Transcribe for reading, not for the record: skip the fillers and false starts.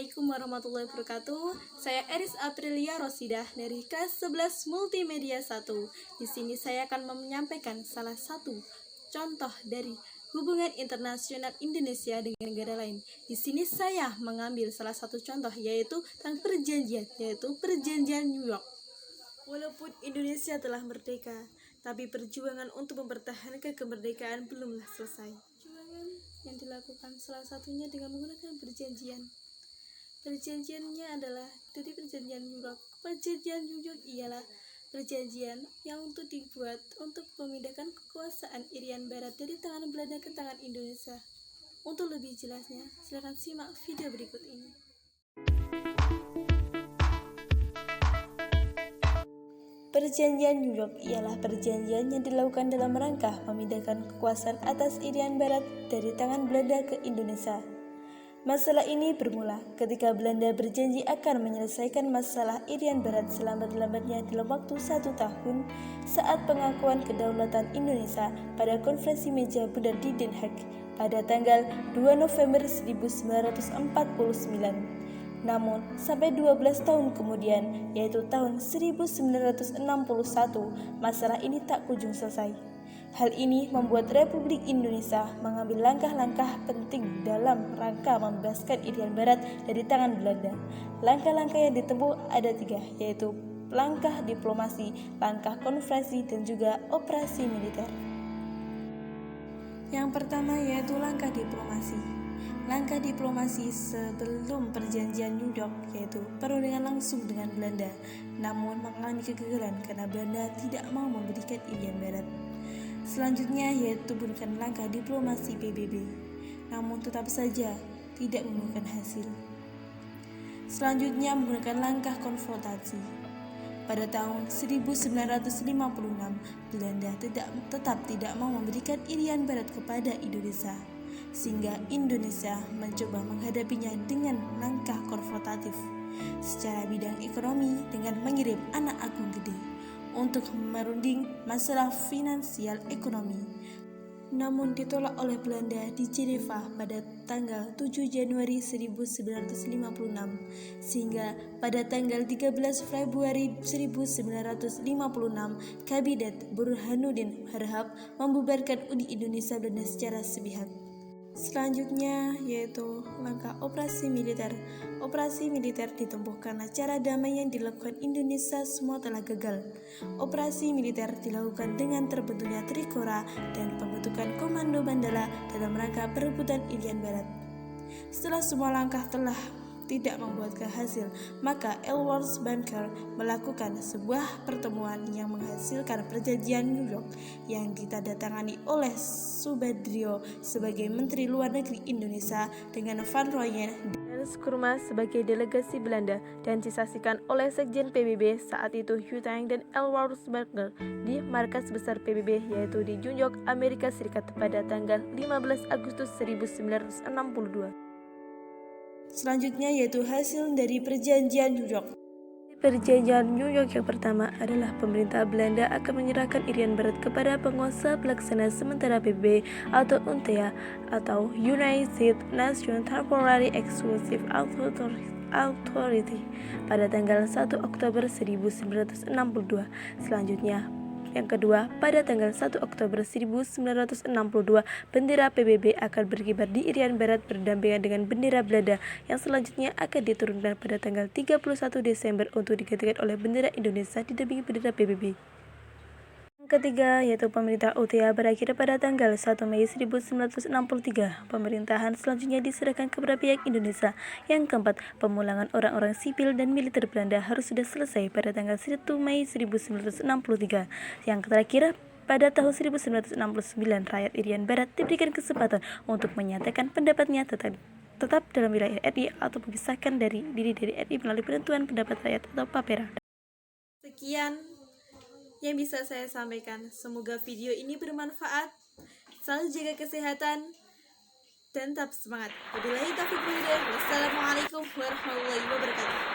Assalamualaikum warahmatullahi wabarakatuh. Saya Eris Aprilia Rosidah dari kelas 11 Multimedia 1. Di sini saya akan menyampaikan salah satu contoh dari hubungan internasional Indonesia dengan negara lain. Di sini saya mengambil salah satu contoh yaitu tentang perjanjian New York. Walaupun Indonesia telah merdeka, tapi perjuangan untuk mempertahankan kemerdekaan belumlah selesai. Perjuangan yang dilakukan salah satunya dengan menggunakan perjanjian. Perjanjiannya adalah dari perjanjian New York. Perjanjian New York ialah perjanjian yang dibuat untuk memindahkan kekuasaan Irian Barat dari tangan Belanda ke tangan Indonesia. Untuk lebih jelasnya, silakan simak video berikut ini. Perjanjian New York ialah perjanjian yang dilakukan dalam rangka memindahkan kekuasaan atas Irian Barat dari tangan Belanda ke Indonesia. Masalah ini bermula ketika Belanda berjanji akan menyelesaikan masalah Irian Barat selambat-lambatnya dalam waktu 1 tahun saat pengakuan kedaulatan Indonesia pada konferensi meja bundar di Den Haag pada tanggal 2 November 1949. Namun, sampai 12 tahun kemudian, yaitu tahun 1961, masalah ini tak kunjung selesai. Hal ini membuat Republik Indonesia mengambil langkah-langkah penting dalam rangka membebaskan Irian Barat dari tangan Belanda. Langkah-langkah yang ditempuh ada 3, yaitu langkah diplomasi, langkah konferensi, dan juga operasi militer. Yang pertama yaitu langkah diplomasi. Langkah diplomasi sebelum perjanjian New York yaitu perundingan langsung dengan Belanda, namun mengalami kegagalan karena Belanda tidak mau memberikan Irian Barat. Selanjutnya yaitu menggunakan langkah diplomasi PBB, namun tetap saja tidak membuahkan hasil. Selanjutnya menggunakan langkah konfrontasi. Pada tahun 1956, Belanda tetap tidak mau memberikan Irian Barat kepada Indonesia, sehingga Indonesia mencoba menghadapinya dengan langkah konfrontatif secara bidang ekonomi dengan mengirim anak Agung Gede untuk merunding masalah finansial ekonomi. Namun ditolak oleh Belanda di Jeneva pada tanggal 7 Januari 1956, sehingga pada tanggal 13 Februari 1956 Kabinet Burhanuddin Harahap membubarkan Uni Indonesia Belanda secara sepihak. Selanjutnya yaitu langkah operasi militer. Operasi militer ditempuh karena cara damai yang dilakukan Indonesia semua telah gagal. Operasi militer dilakukan dengan terbentuknya Trikora dan pembentukan Komando Mandala dalam rangka perebutan Irian Barat. Setelah semua langkah telah tidak membuahkan hasil, maka Ewell Bunker melakukan sebuah pertemuan yang menghasilkan perjanjian New York yang ditandatangani oleh Subadrio sebagai Menteri Luar Negeri Indonesia dengan Van Rooyen dan Schoonmaas sebagai delegasi Belanda dan disaksikan oleh Sekjen PBB saat itu Hugh Tang dan Ewell Bunker di markas besar PBB yaitu di New York, Amerika Serikat pada tanggal 15 Agustus 1962. Selanjutnya yaitu hasil dari perjanjian New York. Perjanjian New York yang pertama adalah pemerintah Belanda akan menyerahkan Irian Barat kepada penguasa pelaksana sementara PBB atau UNTEA atau United Nations Temporary Exclusive Authority pada tanggal 1 Oktober 1962. Selanjutnya yang kedua, pada tanggal 1 Oktober 1962, bendera PBB akan berkibar di Irian Barat berdampingan dengan bendera Belanda yang selanjutnya akan diturunkan pada tanggal 31 Desember untuk digantikan oleh bendera Indonesia didampingi bendera PBB. Yang ketiga, yaitu pemerintah UNTEA berakhir pada tanggal 1 Mei 1963. Pemerintahan selanjutnya diserahkan kepada pihak Indonesia. Yang keempat, pemulangan orang-orang sipil dan militer Belanda harus sudah selesai pada tanggal 1 Mei 1963. Yang terakhir, pada tahun 1969, rakyat Irian Barat diberikan kesempatan untuk menyatakan pendapatnya tetap dalam wilayah RI atau memisahkan diri dari RI melalui penentuan pendapat rakyat atau PAPERA. Sekian yang bisa saya sampaikan. Semoga video ini bermanfaat. Selalu jaga kesehatan dan tetap semangat. Wabillahi taufiq wal hidayah. Wassalamualaikum warahmatullahi wabarakatuh.